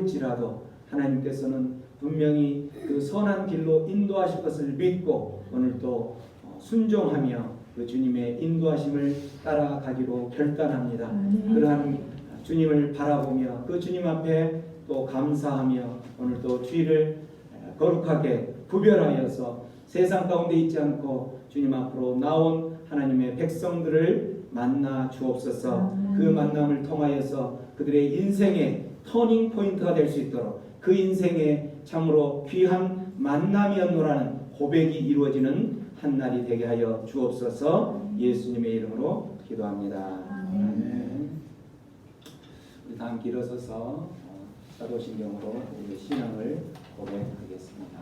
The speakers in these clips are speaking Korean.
보일지라도 하나님께서는 분명히 그 선한 길로 인도하실 것을 믿고 오늘도 순종하며 그 주님의 인도하심을 따라가기로 결단합니다. 그러한 주님을 바라보며 그 주님 앞에 또 감사하며 오늘도 주일을 거룩하게 구별하여서 세상 가운데 있지 않고 주님 앞으로 나온 하나님의 백성들을 만나 주옵소서. 그 만남을 통하여서 그들의 인생의 터닝 포인트가 될 수 있도록 그 인생의 참으로 귀한 만남이었노라는 고백이 이루어지는 한 날이 되게 하여 주옵소서. 예수님의 이름으로 기도합니다. 아멘. 우리 다 함께 일어서서 사도신경으로 우리 신앙을 고백하겠습니다.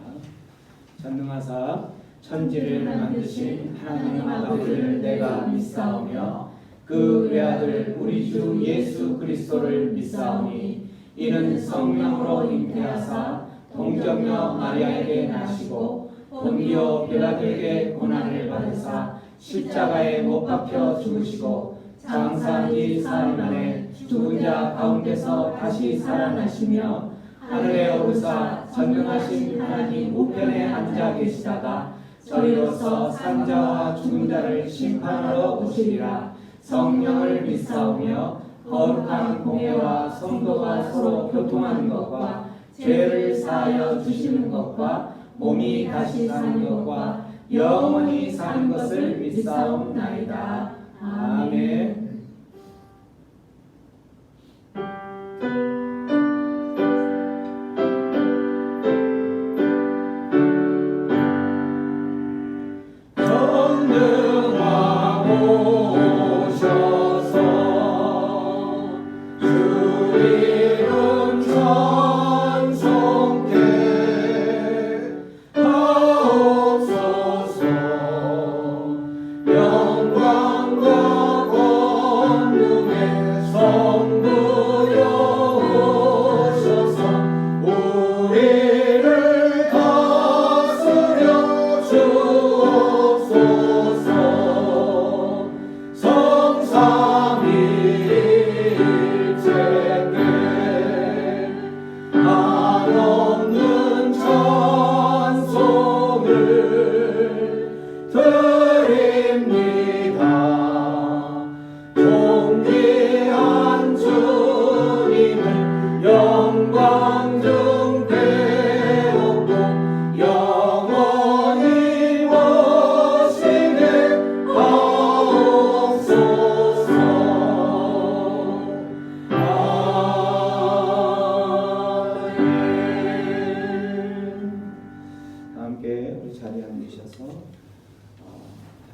전능하사 천지를 만드신 하나님 아버지를 내가 믿사오며 그 외아들 우리 주 예수 그리스도를 믿사오니 이는 성령으로 잉태하사 동정녀 마리아에게 나시고 본디오 빌라도에게 고난을 받으사 십자가에 못 박혀 죽으시고 장사한 지 사흘 만에 죽은 자 가운데서 다시 살아나시며 하늘에 오르사 전능하신 하나님 우편에 앉아 계시다가 저리로서 산자와 죽은 자를 심판하러 오시리라. 성령을 믿사오며 거룩한 공예와 성도가 서로 교통하는 것과 죄를 사하여 주시는 것과 몸이 다시 사는 것과 영원히 사는 것을 믿사옵나이다. 아멘.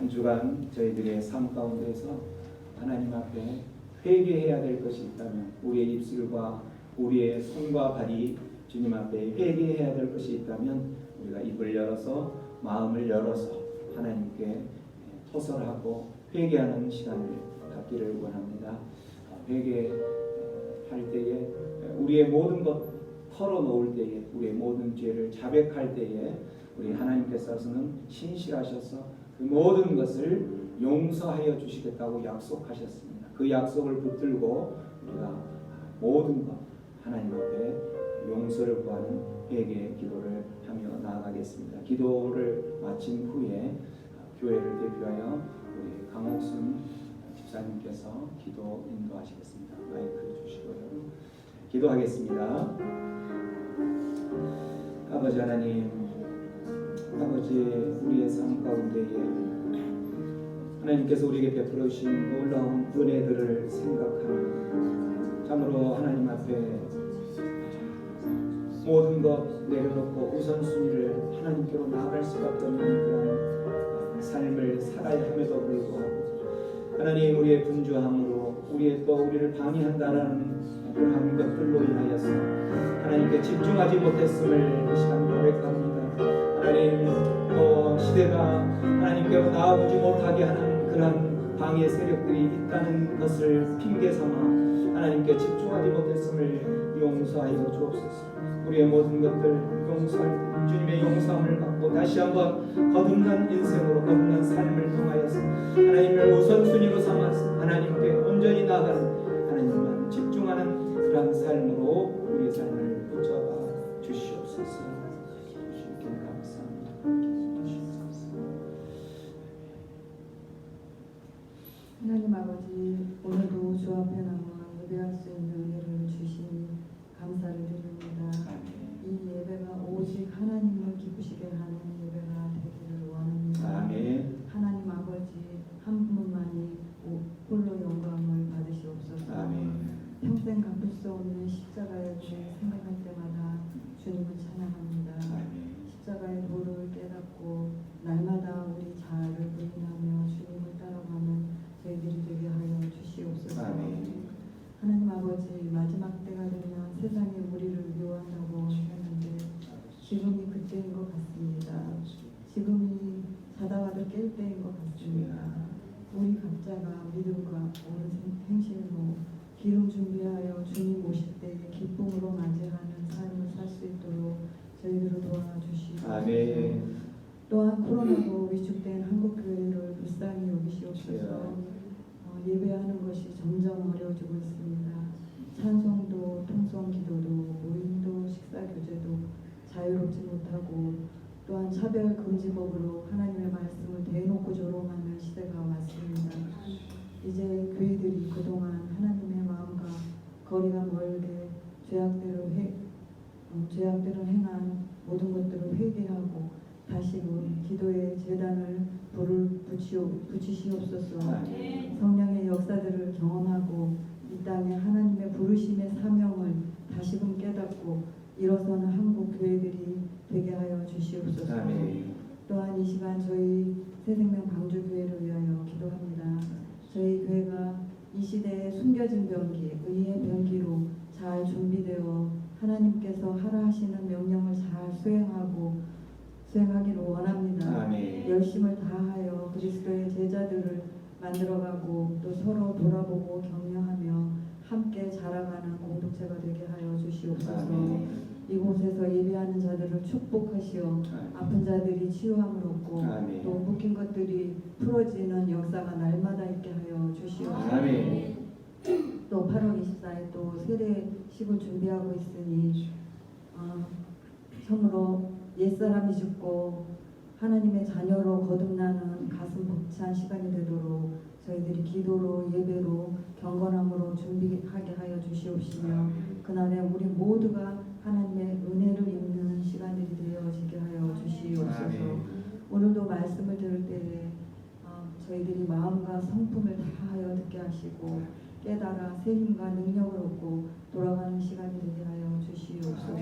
한 주간 저희들의 삶 가운데서 하나님 앞에 회개해야 될 것이 있다면 우리의 입술과 우리의 손과 발이 주님 앞에 회개해야 될 것이 있다면 우리가 입을 열어서 마음을 열어서 하나님께 토설하고 회개하는 시간을 갖기를 원합니다. 회개할 때에 우리의 모든 것 털어놓을 때에 우리의 모든 죄를 자백할 때에 우리 하나님께서는 신실하셔서 그 모든 것을 용서하여 주시겠다고 약속하셨습니다. 그 약속을 붙들고 우리가 모든 것 하나님 앞에 용서를 구하는 회개의 기도를 하며 나아가겠습니다. 기도를 마친 후에 교회를 대표하여 우리 강옥순 집사님께서 기도 인도하시겠습니다. 마이크 주시고요. 기도하겠습니다. 아버지 하나님, 아버지 우리의 삶 가운데에 하나님께서 우리에게 베풀어 주신 놀라운 은혜들을 생각하며 참으로 하나님 앞에 모든 것 내려놓고 우선순위를 하나님께로 나아갈 수밖에 없는 그런 삶을 살아야 함에도 불구하고 하나님 우리의 분주함으로 우리를 방해한다라는 그러한 것들로 인하여서 하나님께 집중하지 못했음을 이 시간 고백합니다. 하나님 또 시대가 하나님께로 나아오지 못하게 하는 그러한 방해 세력들이 있다는 것을 핑계 삼아 하나님께 집중하지 못했음을 용서하여 주옵소서. 우리의 모든 것들 용서할 주님의 용서함을 받고 다시 한번 거듭난 인생으로 거듭난 삶을 통하여서 하나님을 우선순위로 삼아서 하나님께 온전히 나아가는 하나님만 집중하는 그런 삶으로 우리의 삶을 우리 각자가 믿음과 옳은 행실로 기름 준비하여 주님 오실 때에 기쁨으로 맞이하는 삶을 살 수 있도록 저희들을 도와주시고 아멘. 또한 코로나로 위축된 한국교회를 불쌍히 여기시옵소서. 예배하는 것이 점점 어려워지고 있습니다. 찬송도 통성기도도 모임도 식사교제도 자유롭지 못하고 또한 차별금지법으로 하나님의 말씀을 대놓고 조롱하는 시대가 왔습니다. 이제 교회들이 그동안 하나님의 마음과 거리가 멀게 죄악들을 행한 모든 것들을 회개하고 다시금 기도의 제단을 불을 붙이시옵소서. 성령의 역사들을 경험하고 이 땅에 하나님의 부르심의 사명을 다시금 깨닫고 일어서는 한국 교회들이 되게 하여 주시옵소서. 또한 이 시간 저희 새생명 광주교회를 위하여 기도합니다. 저희 교회가 이 시대에 숨겨진 병기, 의의 병기로 잘 준비되어 하나님께서 하라 하시는 명령을 잘 수행하기를 원합니다. 아멘. 열심을 다하여 그리스도의 제자들을 만들어가고 또 서로 돌아보고 격려하며 함께 자라가는 공동체가 되게 하여 주시옵소서. 아멘. 이곳에서 예배하는 자들을 축복하시어 아픈 자들이 치유함을 얻고 아멘. 또 묶인 것들이 풀어지는 역사가 날마다 있게 하여 주시옵소서. 아멘. 또 8월 24일 또 세례식을 준비하고 있으니 참으로 옛사람이 죽고 하나님의 자녀로 거듭나는 가슴 벅찬 시간이 되도록 저희들이 기도로 예배로 경건함으로 준비하게 하여 주시옵시며 그날에 우리 모두가 하나님의 은혜를 입는 시간들이 되어지게 하여 주시옵소서. 오늘도 말씀을 들을 때에 저희들이 마음과 성품을 다하여 듣게 하시고 깨달아 새 힘과 능력을 얻고 돌아가는 시간이 되게 하여 주시옵소서.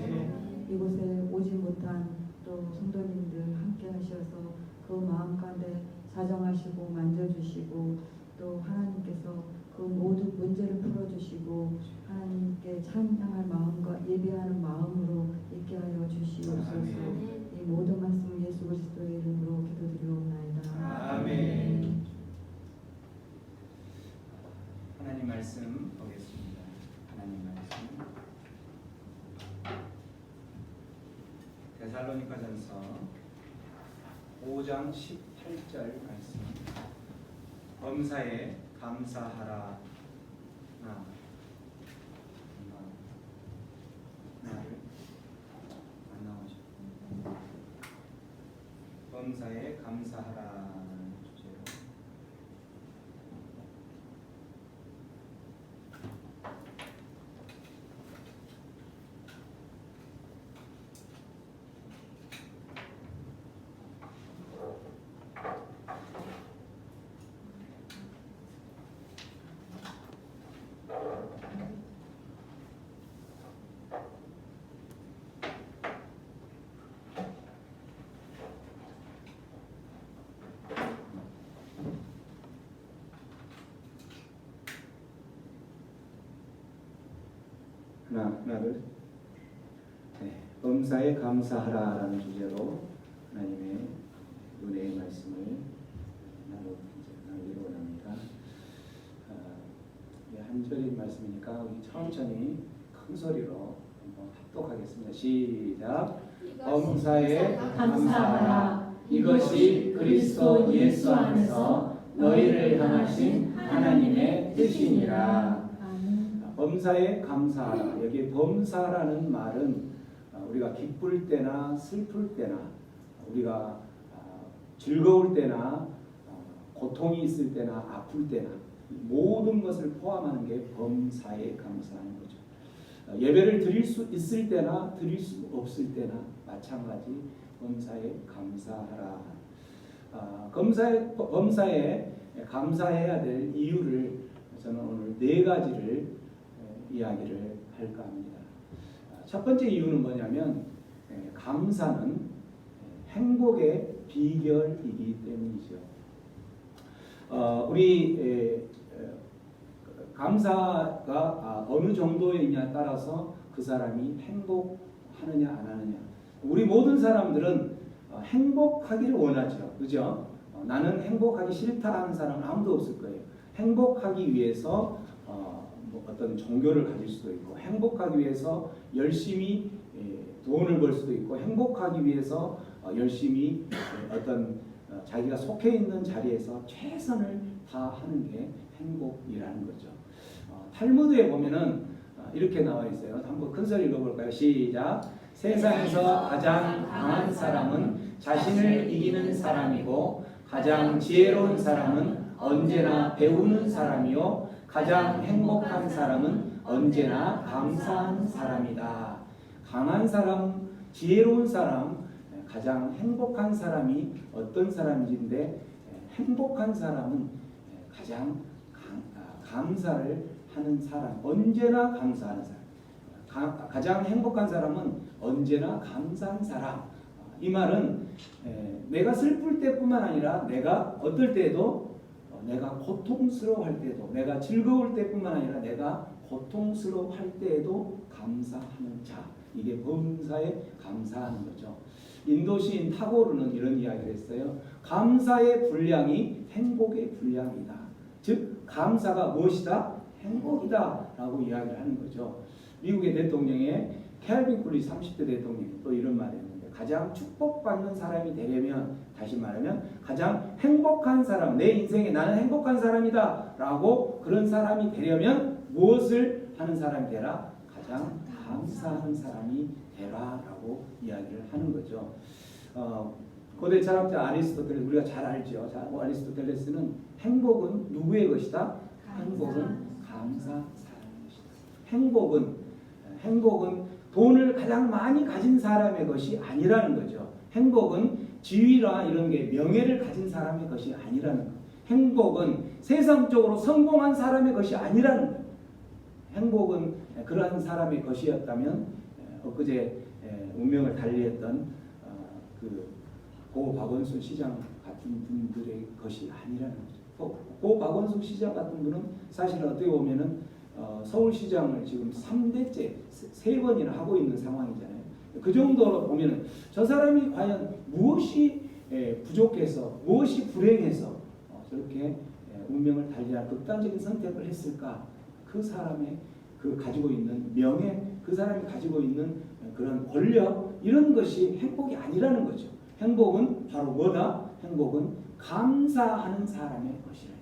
이곳에 오지 못한 또 성도님들 함께 하셔서 그 마음 가운데 자정하시고 만져주시고 또 하나님께서 그 모든 문제를 풀어주시고 하나님께 찬양할 마음과 예배하는 마음으로 있게 하여 주시옵소서. 이 모든 말씀 예수 그리스도의 이름으로 기도드리옵나이다. 아멘. 하나님 말씀 보겠습니다. 하나님 말씀 데살로니가전서 5장 18절 말씀. 범사에 감사하라. 안 나오죠. 범사에 감사하라는 주제로 하나 둘. 범사에 감사하라라는 주제로 하나님의 은혜의 말씀을 나누기로 원합니다. 한 절의 말씀이니까 우리 천천히 큰 소리로 한번 합독하겠습니다. 시작. 범사에 감사하라. 이것이 그리스도 예수 안에서 너희를 향하신 하나님의 뜻이니라. 범사에 감사하라. 여기 범사라는 말은 우리가 기쁠 때나 슬플 때나 우리가 즐거울 때나 고통이 있을 때나 아플 때나 모든 것을 포함하는 게 범사에 감사하는 거죠. 예배를 드릴 수 있을 때나 드릴 수 없을 때나 마찬가지 범사에 감사하라. 범사에 감사해야 될 이유를 저는 오늘 4가지를 이야기를 할까 합니다. 첫 번째 이유는 뭐냐면 감사는 행복의 비결이기 때문이죠. 우리 감사가 어느 정도에 있냐에 따라서 그 사람이 행복하느냐 안 하느냐. 우리 모든 사람들은 행복하기를 원하죠. 그죠? 나는 행복하기 싫다 하는 사람은 아무도 없을 거예요. 행복하기 위해서 뭐 어떤 종교를 가질 수도 있고, 행복하기 위해서 열심히 돈을 벌 수도 있고, 행복하기 위해서 열심히 어떤 자기가 속해 있는 자리에서 최선을 다하는 게 행복이라는 거죠. 탈무드에 보면은 이렇게 나와 있어요. 한번 큰 소리 읽어볼까요? 시작. 세상에서 가장 강한 사람은 자신을 이기는 사람이고, 가장 지혜로운 사람은 언제나 배우는 사람이요, 가장 행복한 사람은 언제나 감사하는 사람이다. 강한 사람, 지혜로운 사람, 가장 행복한 사람이 어떤 사람인데, 행복한 사람은 가장 감사를 하는 사람, 언제나 감사하는 사람. 가장 행복한 사람은 언제나 감사한 사람. 이 말은 내가 슬플 때뿐만 아니라 내가 어떨 때에도, 내가 고통스러워할 때도, 내가 즐거울 때뿐만 아니라 내가 고통스러워할 때에도 감사하는 자. 이게 범사에 감사하는 거죠. 인도 시인 타고르는 이런 이야기를 했어요. 감사의 분량이 행복의 분량이다. 즉 감사가 무엇이다? 행복이다 라고 이야기를 하는 거죠. 미국의 대통령의 캘빈 쿨리 30대 대통령이 또 이런 말을 했는데, 가장 축복받는 사람이 되려면, 다시 말하면 가장 행복한 사람, 내 인생에 나는 행복한 사람이다 라고 그런 사람이 되려면 무엇을 하는 사람이 되라? 가장 감사하는 사람이 되라 라고 이야기를 하는 거죠. 고대 철학자 아리스토텔레스, 우리가 잘 알죠. 아리스토텔레스는 행복은 누구의 것이다? 행복은 감사한 사람의 것이다. 행복은 돈을 가장 많이 가진 사람의 것이 아니라는 거죠. 행복은 지위나 이런 게 명예를 가진 사람의 것이 아니라는 거예요. 행복은 세상적으로 성공한 사람의 것이 아니라는 거예요. 행복은 그러한 사람의 것이었다면 엊그제 운명을 달리했던 고 박원순 시장 같은 분들의 것이 아니라는 거죠. 고 박원순 시장 같은 분은 사실 어떻게 보면은 서울시장을 지금 3대째 3번이나 하고 있는 상황이잖아요. 그 정도로 보면은 저 사람이 과연 무엇이 부족해서, 무엇이 불행해서 저렇게 운명을 달리한 극단적인 선택을 했을까? 그 사람의 그 가지고 있는 명예, 그 사람이 가지고 있는 그런 권력, 이런 것이 행복이 아니라는 거죠. 행복은 바로 뭐다? 행복은 감사하는 사람의 것이라.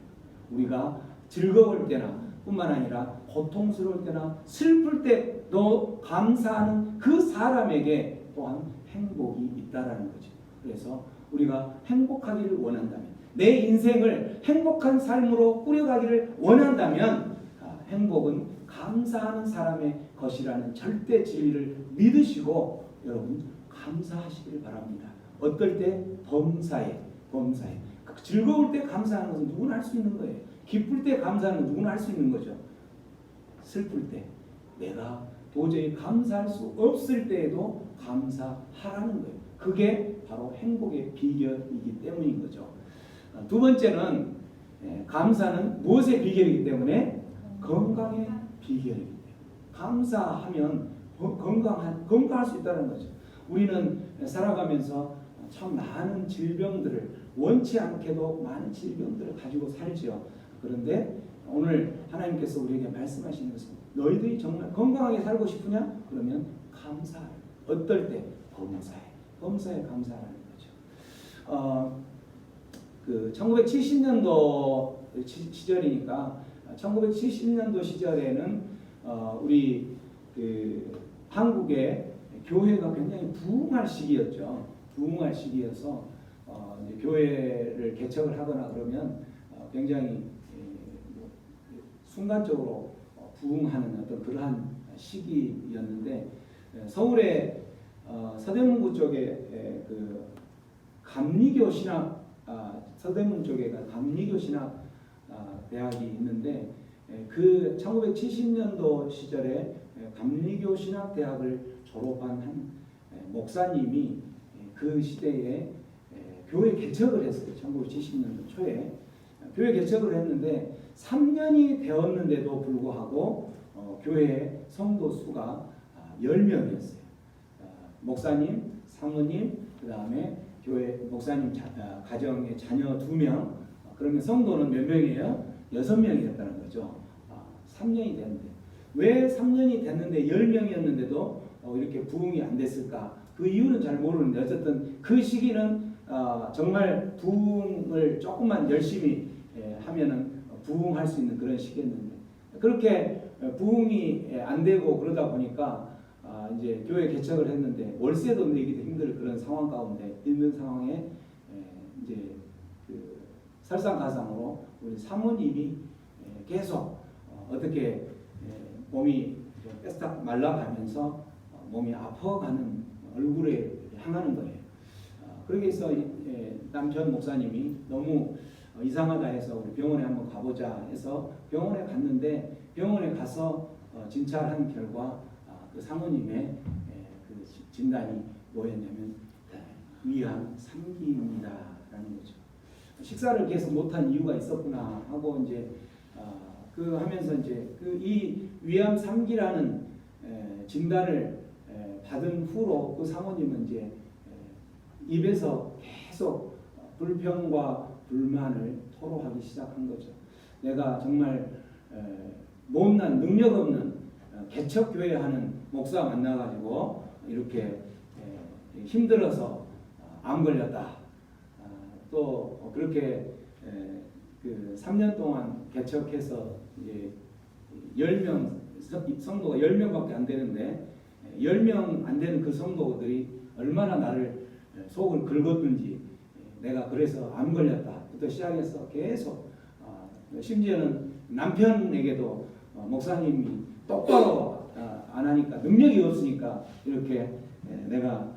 우리가 즐거울 때나 뿐만 아니라 고통스러울 때나 슬플 때도 감사하는 그 사람에게 또한 행복이 있다라는 거죠. 그래서 우리가 행복하기를 원한다면, 내 인생을 행복한 삶으로 꾸려가기를 원한다면, 행복은 감사하는 사람의 것이라는 절대 진리를 믿으시고 여러분 감사하시길 바랍니다. 어떨 때? 범사에. 즐거울 때 감사하는 것은 누구나 할 수 있는 거예요. 기쁠 때 감사하는 것은 누구나 할 수 있는 거죠. 슬플 때, 내가 도저히 감사할 수 없을 때에도 감사하라는 거예요. 그게 바로 행복의 비결이기 때문인 거죠. 두 번째는 감사는 무엇의 비결이기 때문에? 건강의 비결이기 때문에. 감사하면 건강할 수 있다는 거죠. 우리는 살아가면서 참 많은 질병들을, 원치 않게도 많은 질병들을 가지고 살죠. 그런데 오늘 하나님께서 우리에게 말씀하시는 것은, 너희들이 정말 건강하게 살고 싶으냐? 그러면 감사하라. 어떨 때? 범사에 감사하라는 거죠. 1970년도 시절이니까 1970년도 시절에는 우리 한국의 교회가 굉장히 부흥할 시기였죠. 부흥할 시기여서 이제 교회를 개척을 하거나 그러면 굉장히 순간적으로 부흥하는 어떤 그러한 시기였는데, 서울의 서대문구 쪽에 그 감리교 신학 서대문 쪽에가 감리교 신학 대학이 있는데, 그 1970년도 시절에 감리교 신학 대학을 졸업한 한 목사님이 그 시대에 교회 개척을 했어요. 1970년도 초에 교회 개척을 했는데 3년이 되었는데도 불구하고 교회 성도 수가 10명이었어요. 목사님, 사모님, 그 다음에 교회 목사님 가정에 자녀 2명, 그러면 성도는 몇 명이에요? 6명이 됐다는 거죠. 3년이 됐는데 왜 3년이 됐는데 10명이었는데도 이렇게 부흥이 안 됐을까? 그 이유는 잘 모르는데 어쨌든 그 시기는 정말 부흥을 조금만 열심히 하면은 부흥할 수 있는 그런 시기였는데 그렇게 부흥이 안 되고 그러다 보니까 이제 교회 개척을 했는데 월세도 내기도 힘들 그런 상황 가운데 있는 상황에 이제 그 설상가상으로 우리 사모님이 계속 어떻게 몸이 뼈싹 말라가면서 몸이 아파가는 얼굴에 향하는 거예요. 그러기 위해서 남편 목사님이 너무 이상하다 해서 우리 병원에 한번 가보자 해서 병원에 갔는데 병원에 가서 진찰한 결과 그 사모님의 그 진단이 뭐였냐면 위암 3기입니다라는 거죠. 식사를 계속 못한 이유가 있었구나 하고 이제 그 하면서 이제 그 이 위암 3기라는 진단을 받은 후로 그 사모님은 이제 입에서 계속 불평과 불만을 토로하기 시작한 거죠. 내가 정말 못난 능력 없는 개척교회 하는 목사 만나가지고 이렇게 힘들어서 암 걸렸다. 또 그렇게 그 3년 동안 개척해서 이제 10명 성도가 10명밖에 안 되는데 10명 안 되는 그 성도들이 얼마나 나를 속을 긁었든지 내가 그래서 암 걸렸다부터 시작해서 계속 심지어는 남편에게도 목사님이 똑바로 안 하니까 능력이 없으니까 이렇게 내가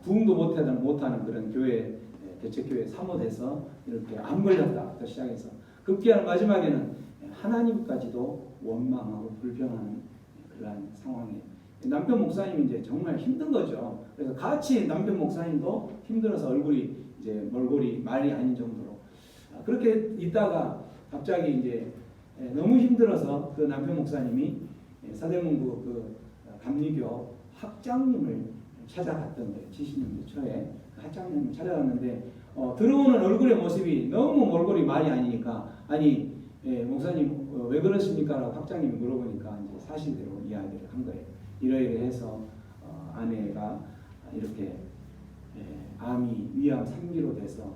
부흥도 못하는 그런 교회 개척교회 사모돼서 이렇게 암 걸렸다부터 시작해서 급기야 마지막에는 하나님까지도 원망하고 불평하는 그러한 상황에 남편 목사님이 이제 정말 힘든 거죠. 그래서 같이 남편 목사님도 힘들어서 얼굴이 이제 몰골이 말이 아닌 정도로 그렇게 있다가 갑자기 이제 너무 힘들어서 그 남편 목사님이 서대문구 그 감리교 학장님을 찾아갔던 거예요. 70년대 초에 그 학장님을 찾아갔는데 들어오는 얼굴의 모습이 너무 몰골이 말이 아니니까 아니 목사님 왜 그러십니까? 라고 학장님이 물어보니까 이제 사실대로 이야기를 한 거예요. 이러이러해서 아내가 이렇게 암이 위암 3기로 돼서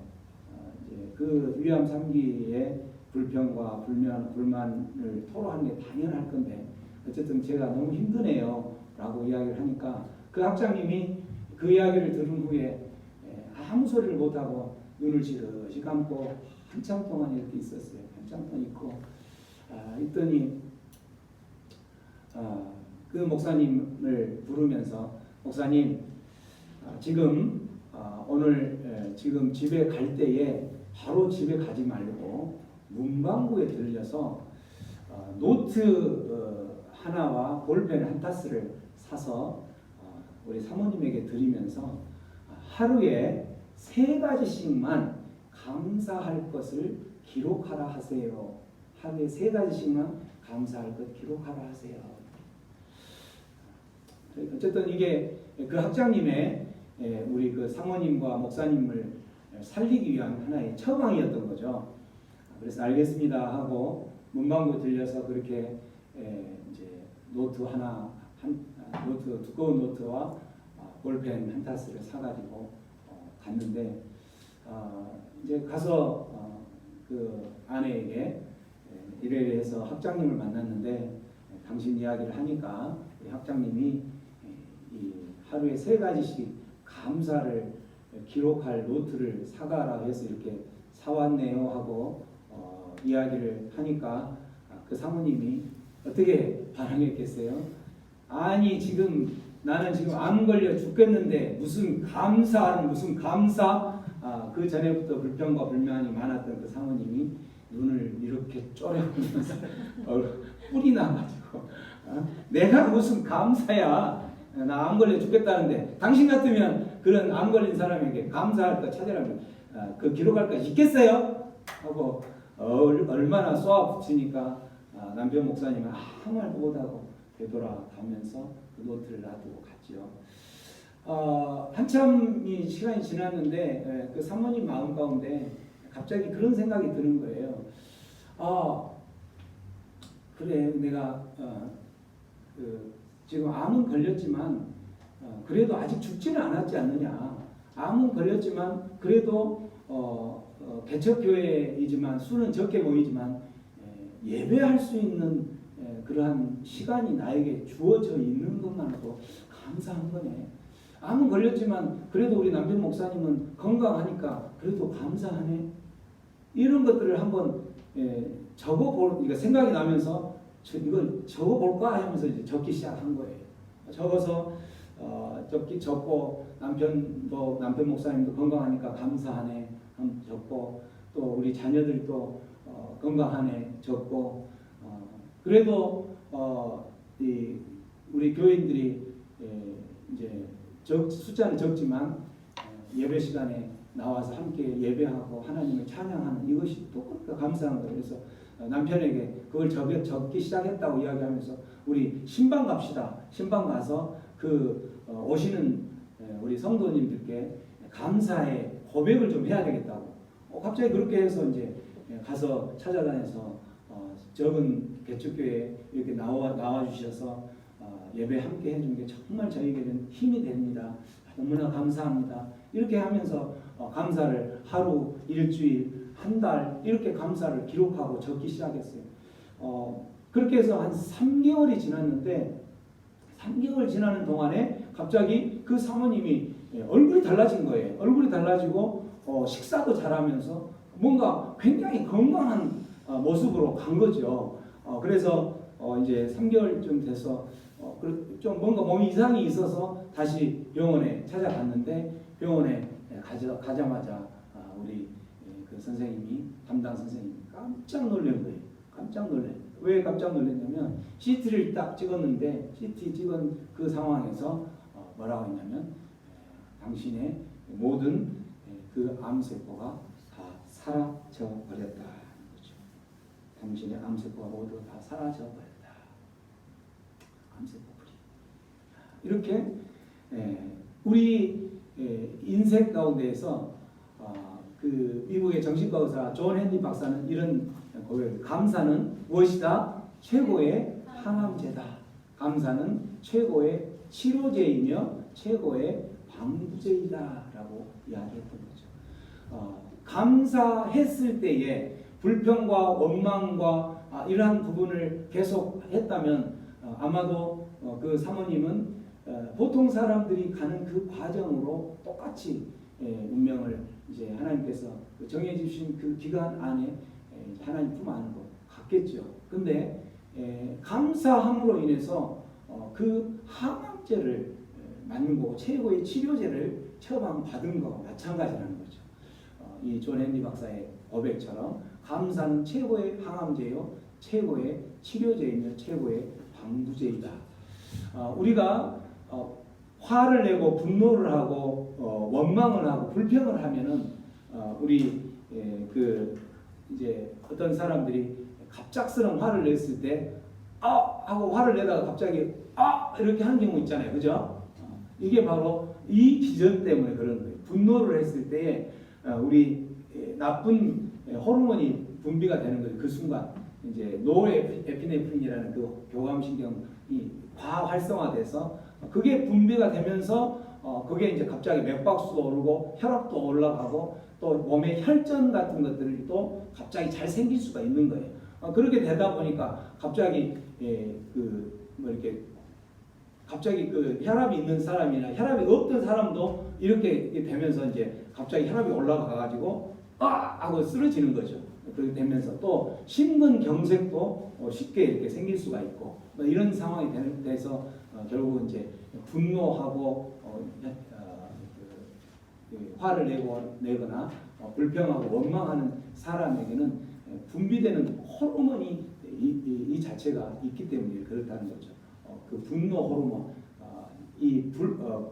이제 그 위암 3기에 불평과 불만을 토로하는 게 당연할 건데 어쨌든 제가 너무 힘드네요 라고 이야기를 하니까 그 학장님이 그 이야기를 들은 후에 아무 소리를 못하고 눈을 지그시 감고 한참 동안 이렇게 있었어요. 한참 동안 있고 있더니 그 목사님을 부르면서 목사님 지금 오늘 지금 집에 갈 때에 바로 집에 가지 말고 문방구에 들려서 노트 하나와 볼펜 한 타스를 사서 우리 사모님에게 드리면서 하루에 3가지씩만 감사할 것을 기록하라 하세요. 하루에 3가지씩만 감사할 것 기록하라 하세요. 어쨌든 이게 그 학장님의 우리 그 사모님과 목사님을 살리기 위한 하나의 처방이었던 거죠. 그래서 알겠습니다 하고 문방구 들려서 그렇게 이제 노트 하나 노트 두꺼운 노트와 볼펜 한 타스를 사가지고 갔는데 이제 가서 그 아내에게 이래서 학장님을 만났는데 당신 이야기를 하니까 학장님이 이 하루에 3가지씩 감사를 기록할 노트를 사가라 해서 이렇게 사왔네요 하고 이야기를 하니까 그 사모님이 어떻게 반응했겠어요? 아니 지금 나는 지금 암 걸려 죽겠는데 무슨 감사? 그 전에부터 불평과 불만이 많았던 그 사모님이 눈을 이렇게 쪼려보면서 뿔이 나가지고 내가 무슨 감사야? 나 암 걸려 죽겠다는데 당신 같으면 그런 암 걸린 사람에게 감사할 거 찾으라면 그 기록할 거 있겠어요? 하고 얼마나 쏘아붙이니까 남편 목사님은 아무 말도 못하고 되돌아가면서 그 노트를 놔두고 갔죠. 한참이 시간이 지났는데 그 사모님 마음 가운데 갑자기 그런 생각이 드는 거예요. 그래 내가 지금 암은 걸렸지만 그래도 아직 죽지는 않았지 않느냐. 암은 걸렸지만 그래도 개척교회이지만 수는 적게 모이지만 예배할 수 있는 그러한 시간이 나에게 주어져 있는 것만으로도 감사한 거네. 암은 걸렸지만 그래도 우리 남편 목사님은 건강하니까 그래도 감사하네. 이런 것들을 한번 적어볼 생각이 나면서 이걸 적어볼까 하면서 이제 적기 시작한 거예요. 적어서 적고 남편 목사님도 건강하니까 감사하네 한번 적고 또 우리 자녀들도 건강하네 적고 그래도 우리 교인들이 이제 숫자는 적지만 예배 시간에 나와서 함께 예배하고 하나님을 찬양하는 이것이 또 감사한 거예요. 그래서 남편에게 그걸 적기 시작했다고 이야기하면서 우리 신방 갑시다. 신방 가서 오시는 우리 성도님들께 감사의 고백을 좀 해야 되겠다고. 갑자기 그렇게 해서 이제 가서 찾아다녀서 적은 개척교회에 이렇게 나와 주셔서 예배 함께 해준 게 정말 저에게는 힘이 됩니다. 너무나 감사합니다. 이렇게 하면서 감사를 하루, 일주일, 한 달 이렇게 감사를 기록하고 적기 시작했어요. 그렇게 해서 한 3개월이 지났는데 3개월 지나는 동안에 갑자기 그 사모님이 얼굴이 달라진 거예요. 얼굴이 달라지고 식사도 잘하면서 뭔가 굉장히 건강한 모습으로 간 거죠. 그래서 이제 3개월쯤 돼서 좀 뭔가 몸이 이상이 있어서 다시 병원에 찾아갔는데 병원에 가자마자 우리 그 선생님이 담당 선생님이 깜짝 놀란 거예요. 깜짝 놀래. 왜 깜짝 놀랐냐면 CT를 딱 찍었는데 CT 찍은 그 상황에서 뭐라고 했냐면 당신의 모든 그 암세포가 다 사라져 버렸다. 거죠. 당신의 암세포가 모두 다 사라져 버렸다. 암세포 불이. 이렇게 우리 인생 가운데에서 그 미국의 정신과 의사 존 헨리 박사는 이런 고백을 감사는 무엇이다? 최고의 항암제다. 감사는 최고의 치료제이며 최고의 방부제이다라고 이야기했던 거죠. 감사했을 때에 불평과 원망과 이러한 부분을 계속 했다면 아마도 그 사모님은 보통 사람들이 가는 그 과정으로 똑같이 운명을 이제 하나님께서 정해 주신 그 기간 안에 하나님 품 안으로 갔겠죠. 근데 감사함으로 인해서 그 항암제를 맞는 거고 최고의 치료제를 처방받은 거와 마찬가지라는 거죠. 이 존 헨리 박사의 고백처럼 감사는 최고의 항암제요, 최고의 치료제이며 최고의 방부제이다. 우리가 화를 내고 분노를 하고 원망을 하고 불평을 하면은 우리 이제 어떤 사람들이 갑작스러운 화를 냈을 때 하고 화를 내다가 갑자기 이렇게 하는 경우 있잖아요, 그죠? 이게 바로 이 기전 때문에 그런 거예요. 분노를 했을 때에 우리 나쁜 호르몬이 분비가 되는 거예요. 그 순간 이제 노에피네프린이라는 그 교감신경이 과활성화돼서 그게 분비가 되면서 그게 이제 갑자기 맥박수도 오르고 혈압도 올라가고 또 몸의 혈전 같은 것들이 또 갑자기 잘 생길 수가 있는 거예요. 그렇게 되다 보니까 갑자기 이렇게 갑자기 그 혈압이 있는 사람이나 혈압이 없던 사람도 이렇게 되면서 이제 갑자기 혈압이 올라가 가지고 하고 쓰러지는 거죠. 그렇게 되면서 또 심근경색도 쉽게 이렇게 생길 수가 있고 이런 상황이 돼서 결국은 이제 분노하고 화를 내거나 불평하고 원망하는 사람에게는 분비되는 호르몬이 이 자체가 있기 때문에 그렇다는 거죠. 그 분노 호르몬,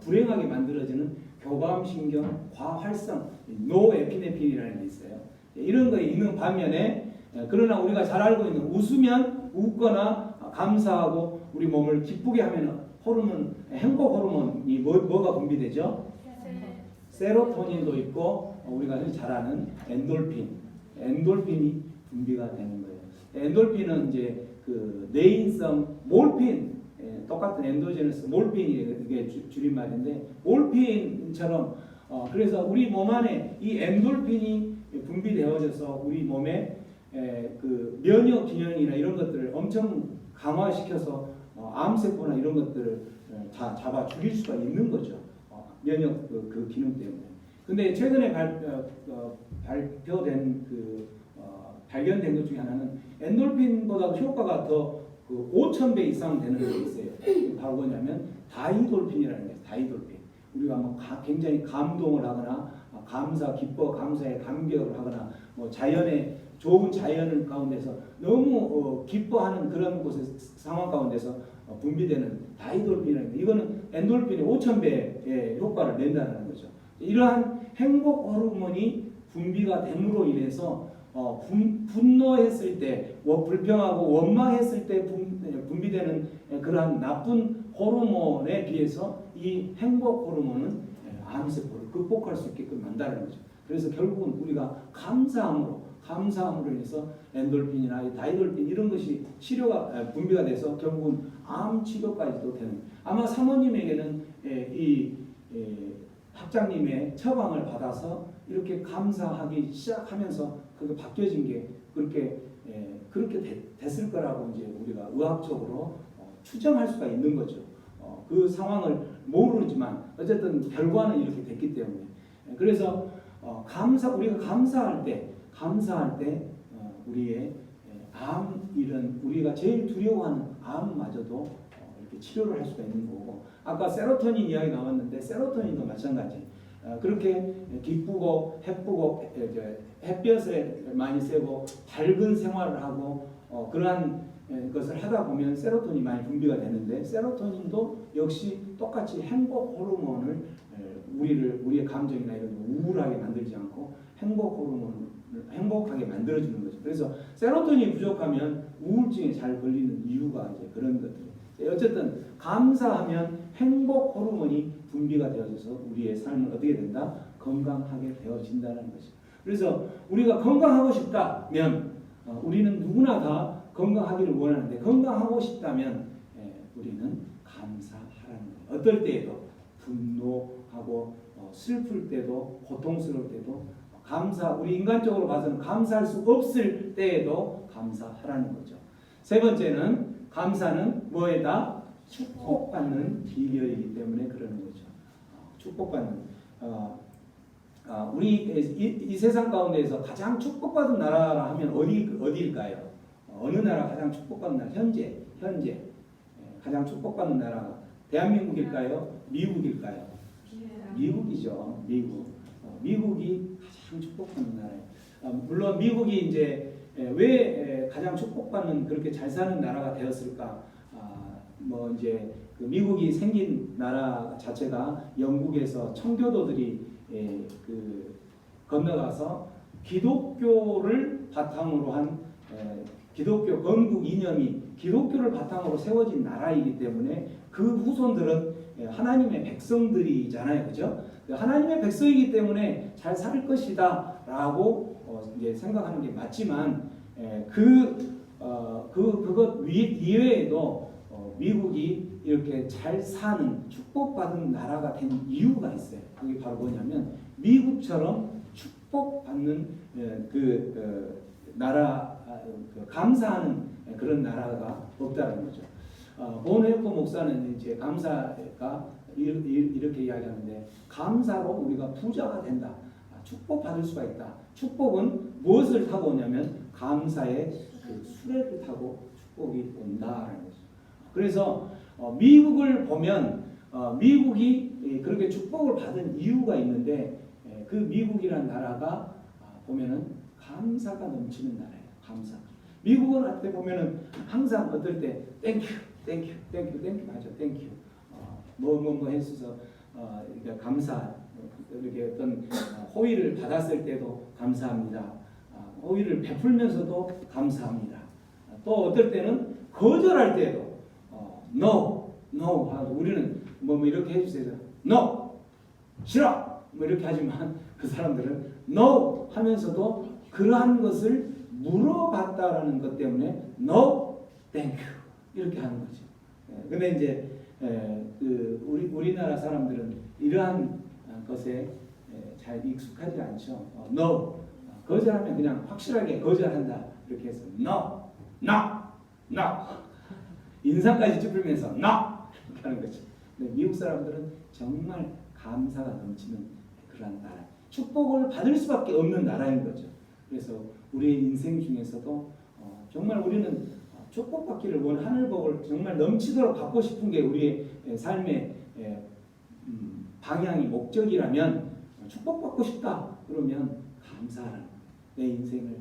불행하게 만들어지는 교감신경 과활성 노에피네핀이라는 게 있어요. 이런 거 있는 반면에 그러나 우리가 잘 알고 있는 웃으면 웃거나 감사하고 우리 몸을 기쁘게 하면 호르몬, 행복 호르몬이 뭐가 분비되죠? 세로토닌도 있고 우리가 흔히 잘 아는 엔돌핀이 분비가 되는 거예요. 엔돌핀은 이제 그 뇌인성 몰핀, 똑같은 엔도제너스 몰핀이 이게 줄임말인데 몰핀처럼 그래서 우리 몸 안에 이 엔돌핀이 분비되어져서 우리 몸에 그 면역 기능이나 이런 것들을 엄청 강화시켜서 암세포나 이런 것들을 다 잡아 죽일 수가 있는 거죠. 면역 그 기능 때문에. 근데 최근에 발표된 발견된 것 중에 하나는 엔돌핀보다도 효과가 더 5,000배 이상 되는 게 있어요. 바로 뭐냐면 다이돌핀이라는 게 있어요. 다이돌핀. 우리가 뭐 굉장히 감동을 하거나 감사에 감격을 하거나 뭐 자연의 좋은 자연 가운데서 너무 기뻐하는 그런 곳의 상황 가운데서 분비되는 다이돌핀이라는 게 이거는 엔돌핀의 5,000배의 효과를 낸다는 거죠. 이러한 행복 호르몬이 분비가 됨으로 인해서 분노했을 때, 불평하고 원망했을 때 분비되는 그러한 나쁜 호르몬에 비해서 이 행복 호르몬은 암세포를 극복할 수 있게끔 만든다는 거죠. 그래서 결국은 우리가 감사함으로 인해서 엔돌핀이나 다이돌핀 이런 것이 분비가 돼서 결국은 암 치료까지도 되는. 아마 사모님에게는 이 학장님의 처방을 받아서 이렇게 감사하기 시작하면서 그게 바뀌어진 게 그렇게 됐을 거라고 이제 우리가 의학적으로 추정할 수가 있는 거죠. 그 상황을 모르지만 어쨌든 결과는 이렇게 됐기 때문에. 그래서 우리가 감사할 때 우리의 이런 우리가 제일 두려워하는 암마저도 이렇게 치료를 할 수가 있는 거고, 아까 세로토닌 이야기 나왔는데 세로토닌도 마찬가지. 그렇게 기쁘고 햇볕을 많이 쐬고 밝은 생활을 하고 그러한 것을 하다 보면 세로토닌이 많이 분비가 되는데, 세로토닌도 역시 똑같이 행복 호르몬을 우리의 감정이나 이런 우울하게 만들지 않고 행복 호르몬을 행복하게 만들어주는 거죠. 그래서 세로토닌이 부족하면 우울증에 잘 걸리는 이유가 이제 그런 것들이에요. 어쨌든 감사하면 행복 호르몬이 분비가 되어져서 우리의 삶은 어떻게 된다? 건강하게 되어진다는 거죠. 그래서 우리가 건강하고 싶다면 우리는 누구나 다 건강하기를 원하는데, 건강하고 싶다면 우리는 감사하라는 거예요. 어떨 때에도 분노하고 슬플 때도 고통스러울 때도 우리 인간적으로 봐서는 감사할 수 없을 때에도 감사하라는 거죠. 세 번째는 감사는 뭐에다? 축복받는 비결이기 때문에 그러는 거죠. 축복받는 우리 이 세상 가운데에서 가장 축복받은 나라라 하면 어디일까요? 어느 나라 가장 축복받는 나라? 현재 가장 축복받는 나라가 대한민국일까요? 미국일까요? 미국이죠. 미국이 가장 축복받는 나라예요. 물론 미국이 이제 왜 가장 축복받는 그렇게 잘 사는 나라가 되었을까? 뭐 이제 그 미국이 생긴 나라 자체가 영국에서 청교도들이 건너가서 기독교를 바탕으로 한 기독교 건국 이념이 기독교를 바탕으로 세워진 나라이기 때문에 그 후손들은 하나님의 백성들이잖아요, 그죠? 하나님의 백성이기 때문에 잘 살 것이다라고 이제 생각하는 게 맞지만 그것 이외에도 미국이 이렇게 잘 사는 축복받은 나라가 된 이유가 있어요. 그게 바로 뭐냐면 미국처럼 축복받는 나라, 감사하는 그런 나라가 없다는 거죠. 보네코 목사는 이제 감사가 이렇게 이야기하는데, 감사로 우리가 부자가 된다. 축복받을 수가 있다. 축복은 무엇을 타고 오냐면 감사의 그 수레를 타고 축복이 온다라는 거죠. 그래서 미국을 보면 미국이 그렇게 축복을 받은 이유가 있는데, 그 미국이라는 나라가 보면은 감사가 넘치는 나라예요. 감사. 미국은 어떻게 보면은 항상 어떨 때 땡큐 하죠. 땡큐. 뭐 했어서 그러니까 감사. 이렇게 어떤 호의를 받았을 때도 감사합니다. 호의를 베풀면서도 감사합니다. 또 어떨 때는 거절할 때도 no no 하고 우리는 뭐 이렇게 해주세요. no 싫어 뭐 이렇게 하지만 그 사람들은 no 하면서도 그러한 것을 물어봤다라는 것 때문에 no thank you 이렇게 하는 거죠. 근데 이제 그 우리나라 사람들은 이러한 것에 잘 익숙하지 않죠. no 거절하면 그냥 확실하게 거절한다 이렇게 해서 no no no 인상까지 찌푸리면서 no 이렇게 하는 거죠. 근데 미국 사람들은 정말 감사가 넘치는 그런 나라, 축복을 받을 수밖에 없는 나라인 거죠. 그래서 우리의 인생 중에서도 정말 우리는 축복받기를 원 하늘 복을 정말 넘치도록 받고 싶은 게 우리의 삶의 방향이 목적이라면 축복받고 싶다 그러면 감사하라는 내 인생을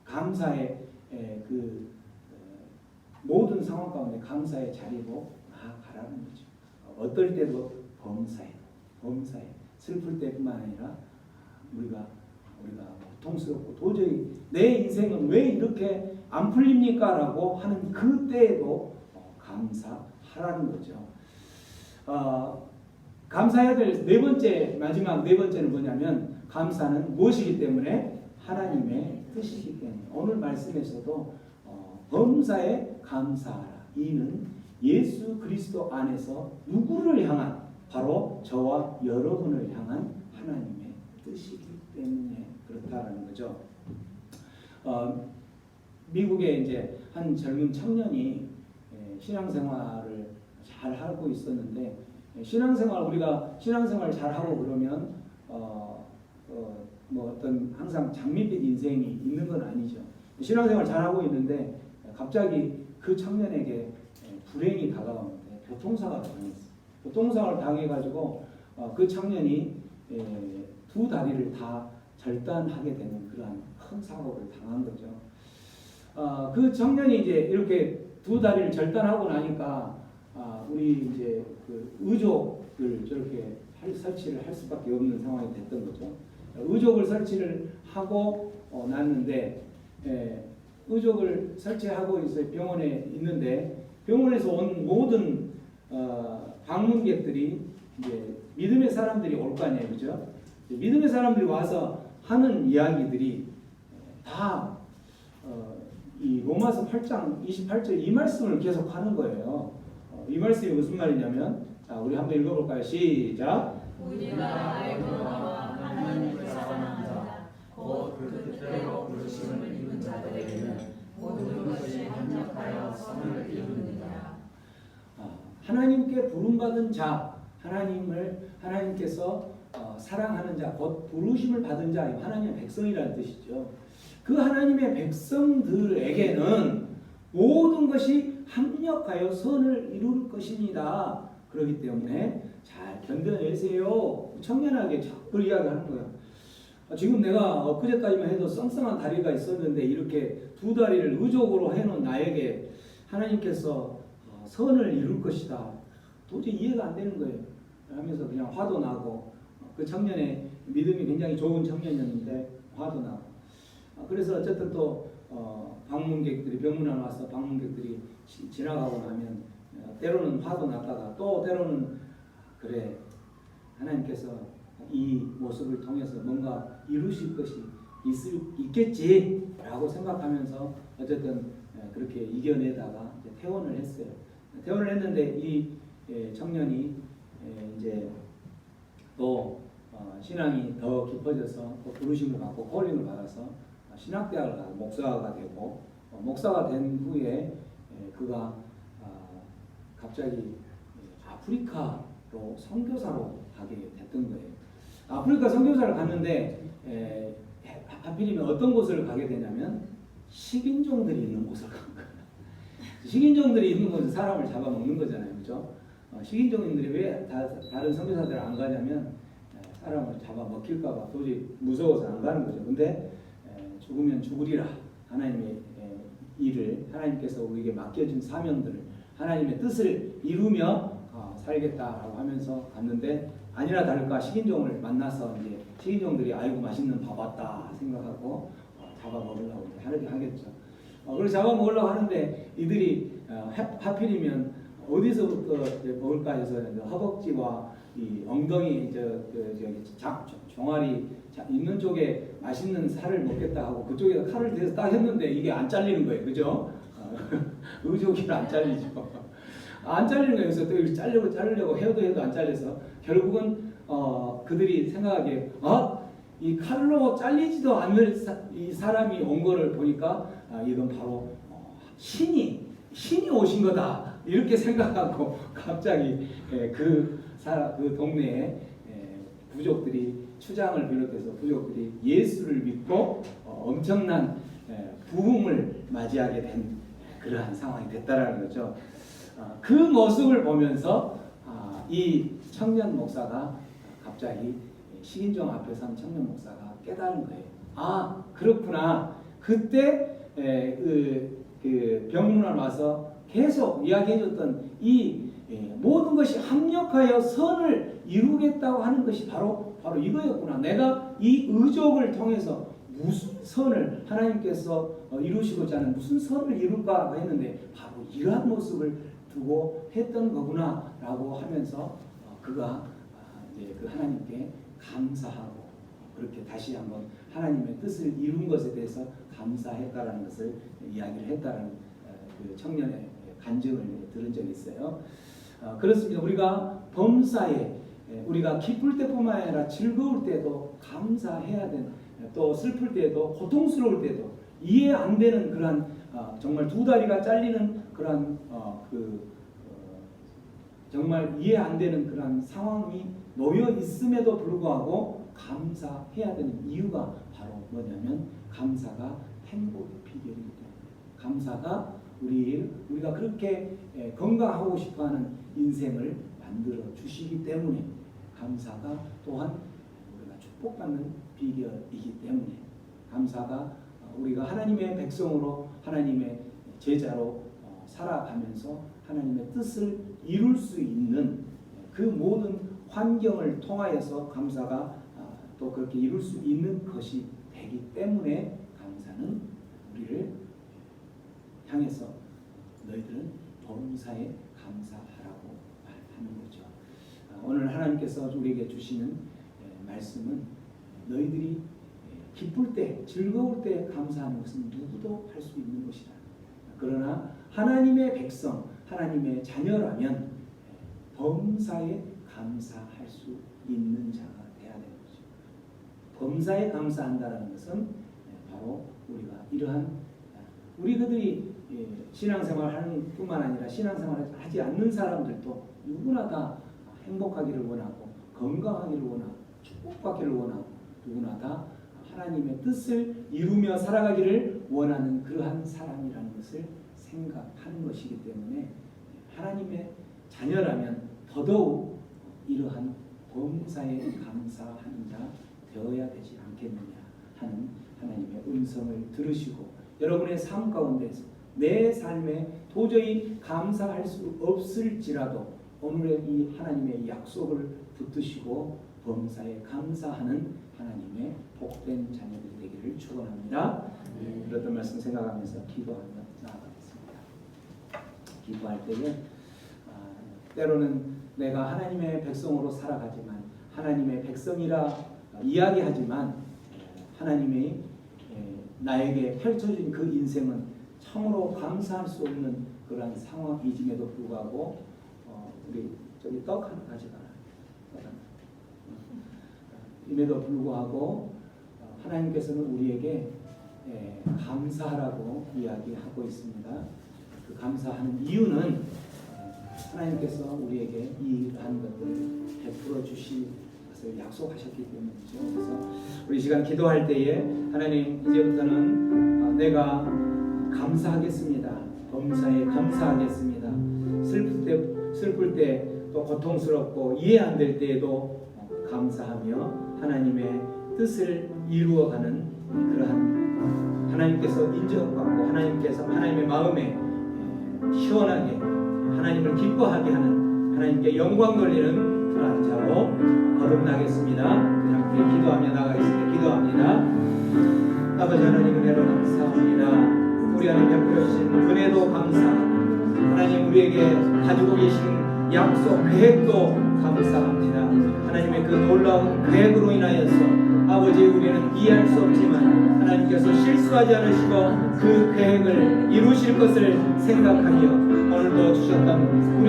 감사의 그 모든 상황 가운데 감사의 자리로 나아가라는 거죠. 어떨 때도 범사에 슬플 때뿐만 아니라 우리가 고통스럽고 도저히 내 인생은 왜 이렇게 안 풀립니까? 라고 하는 그 때에도 감사하라는 거죠. 감사해야 될 마지막 네 번째는 뭐냐면 감사는 무엇이기 때문에 하나님의 뜻이기 때문에 오늘 말씀에서도 범사에 감사하라. 이는 예수 그리스도 안에서 누구를 향한 바로 저와 여러분을 향한 하나님의 뜻이기 때문에 그렇다라는 거죠. 미국에 이제 한 젊은 청년이 신앙생활을 잘 하고 있었는데 우리가 신앙생활 잘 하고 그러면 뭐 어떤 항상 장밋빛 인생이 있는 건 아니죠. 신앙생활 잘 하고 있는데 갑자기 그 청년에게 불행이 다가오는데 교통사고를 당했어요. 교통사고를 당해가지고 그 청년이 두 다리를 다 절단하게 되는 그러한 큰 사고를 당한 거죠. 그 청년이 이제 이렇게 두 다리를 절단하고 나니까 우리 이제 그 의족을 저렇게 설치를 할 수밖에 없는 상황이 됐던 거죠. 의족을 설치를 하고 났는데 의족을 설치하고 있어요. 병원에 있는데 병원에서 온 모든 방문객들이 이제 믿음의 사람들이 올 거 아니에요, 그죠? 믿음의 사람들이 와서 하는 이야기들이 다 이 로마서 8장 28절 이 말씀을 계속 하는 거예요. 이 말씀이 무슨 말이냐면, 자, 우리 한번 읽어볼까요? 시작. 우리가 알고나와 하나님을 사랑하는 자, 곧 그 뜻대로 부르심을 입은 자들에게는 모든 것이 합력하여 선을 이루느니라. 하나님께 부름받은 자, 하나님께서 사랑하는 자, 곧 부르심을 받은 자, 하나님의 백성이라는 뜻이죠. 그 하나님의 백성들에게는 모든 것이 합력하여 선을 이룰 것입니다. 그렇기 때문에 잘 견뎌내세요. 청년에게 자꾸 이야기하는 거예요. 지금 내가 엊그제까지만 해도 썽썽한 다리가 있었는데 이렇게 두 다리를 의족으로 해놓은 나에게 하나님께서 선을 이룰 것이다. 도저히 이해가 안 되는 거예요. 하면서 그냥 화도 나고 그 청년의 믿음이 굉장히 좋은 청년이었는데 화도 나고 그래서 어쨌든 또 방문객들이 병문안 와서 방문객들이 지나가고 나면 때로는 화도 났다가 또 때로는 그래 하나님께서 이 모습을 통해서 뭔가 이루실 것이 있겠지라고 생각하면서 어쨌든 그렇게 이겨내다가 이제 퇴원을 했어요. 퇴원을 했는데 이 청년이 이제 또 신앙이 더 깊어져서 또 부르심을 받고 콜링을 받아서 신학대학을 가서 목사가 되고 목사가 된 후에 그가 갑자기 아프리카로 선교사로 가게 됐던 거예요. 아프리카 선교사를 갔는데 하필이면 어떤 곳을 가게 되냐면 식인종들이 있는 곳을 간 거예요. 식인종들이 있는 곳은 사람을 잡아먹는 거잖아요, 그렇죠? 식인종들이 왜 다른 선교사들 안 가냐면 사람을 잡아먹힐까봐 도저히 무서워서 안 가는 거죠. 근데 죽으면 죽으리라. 하나님의 일을 하나님께서 우리에게 맡겨준 사명들을 하나님의 뜻을 이루며 살겠다라고 하면서 갔는데 아니나 다를까 식인종을 만나서 이제 식인종들이 아이고 맛있는 밥 왔다 생각하고 잡아먹으려고 하겠죠. 그래서 잡아먹으려고 하는데 이들이 하필이면 어디서부터 이제 먹을까 해서 허벅지와 이 엉덩이 종아리 있는 쪽에 맛있는 살을 먹겠다 하고 그쪽에다 칼을 대서 딱 했는데 이게 안 잘리는 거예요, 그죠? 의족이 안 잘리죠. 안 잘리는 거예요. 그래서 또 이렇게 자르려고 해도 안 잘려서 결국은 그들이 생각하기에 이 칼로 잘리지도 않는 이 사람이 온 거를 보니까 이건 바로 신이 오신 거다 이렇게 생각하고 갑자기 그 동네에 부족들이 추장을 비롯해서 부족들이 예수를 믿고 엄청난 부흥을 맞이하게 된 그러한 상황이 됐다라는 거죠. 그 모습을 보면서 이 청년 목사가 갑자기 식인종 앞에 선 청년 목사가 깨달은 거예요. 그렇구나. 그때 그 병문안 와서 계속 이야기해줬던 이 모든 것이 합력하여 선을 이루겠다고 하는 것이 바로 이거였구나. 내가 이 의족을 통해서 무슨 선을 하나님께서 이루시고자 하는 무슨 선을 이룰까 했는데 바로 이러한 모습을 두고 했던 거구나라고 하면서 그가 이제 그 하나님께 감사하고 그렇게 다시 한번 하나님의 뜻을 이룬 것에 대해서 감사했다라는 것을 이야기를 했다라는 그 청년의 간증을 들은 적이 있어요. 그렇습니다. 우리가 범사에 우리가 기쁠 때뿐만 아니라 즐거울 때도 감사해야 되는, 또 슬플 때도 고통스러울 때도 이해 안 되는 그러한 정말 두 다리가 잘리는 그러한 정말 이해 안 되는 그러한 상황이 놓여 있음에도 불구하고 감사해야 되는 이유가 바로 뭐냐면 감사가 행복의 비결이기 때문에, 감사가 우리가 그렇게 건강하고 싶어하는 인생을 만들어 주시기 때문에, 감사가 또한 우리가 축복받는 비결이기 때문에, 감사가 우리가 하나님의 백성으로 하나님의 제자로 살아가면서 하나님의 뜻을 이룰 수 있는 그 모든 환경을 통하여서 감사가 또 그렇게 이룰 수 있는 것이 되기 때문에 감사는 우리를 향해서 너희들은 범사에 감사하라고 말하는 거죠. 오늘 하나님께서 우리에게 주시는 말씀은 너희들이 기쁠 때, 즐거울 때 감사하는 것은 누구도 할 수 있는 것이다. 그러나 하나님의 백성, 하나님의 자녀라면 범사에 감사할 수 있는 자가 되어야 되는 거죠. 범사에 감사한다는 것은 바로 우리가 이러한 우리 그들이 신앙생활하는 뿐만 아니라 신앙생활을 하지 않는 사람들도 누구나 다 행복하기를 원하고 건강하기를 원하고 축복받기를 원하고 누구나 다 하나님의 뜻을 이루며 살아가기를 원하는 그러한 사람이라는 것을 생각하는 것이기 때문에 하나님의 자녀라면 더더욱 이러한 범사에 감사하는 자 되어야 되지 않겠느냐 하는 하나님의 음성을 들으시고 여러분의 삶 가운데서 내 삶에 도저히 감사할 수 없을지라도 오늘의 이 하나님의 약속을 붙드시고 범사에 감사하는 하나님의 복된 자녀들이 되기를 축원합니다. 그랬던 말씀 생각하면서 기도하며 나아가겠습니다. 기도할 때에 때로는 내가 하나님의 백성으로 살아가지만 하나님의 백성이라 이야기하지만 하나님이 나에게 펼쳐진 그 인생은 참으로 감사할 수 없는 그러한 상황이짐에도 불구하고 우리 저기 떡 하나 가져가라. 임에도 불구하고 하나님께서는 우리에게 감사하라고 이야기하고 있습니다. 그 감사하는 이유는 하나님께서 우리에게 이러한 것들을 베풀어 주실 것을 약속하셨기 때문이죠. 그래서 우리 시간 기도할 때에 하나님 이제부터는 내가 감사하겠습니다. 범사에 감사하겠습니다. 슬플 때 또 고통스럽고 이해 안 될 때에도 감사하며 하나님의 뜻을 이루어가는 그러한 하나님께서 인정받고 하나님의 마음에 시원하게 하나님을 기뻐하게 하는 하나님께 영광 돌리는 그러한 자로 거듭나겠습니다. 함께 기도하며 나가겠습니다. 기도합니다. 아버지 하나님 은혜로 감사합니다. 우리 안에 베풀어 주신 은혜도 감사하고 하나님 우리에게 가지고 계신 약속 계획도 감사합니다. 하나님의 그 놀라운 계획으로 인하여서 아버지 우리는 이해할 수 없지만 하나님께서 실수하지 않으시고 그 계획을 이루실 것을 생각하며 오늘도 주셨던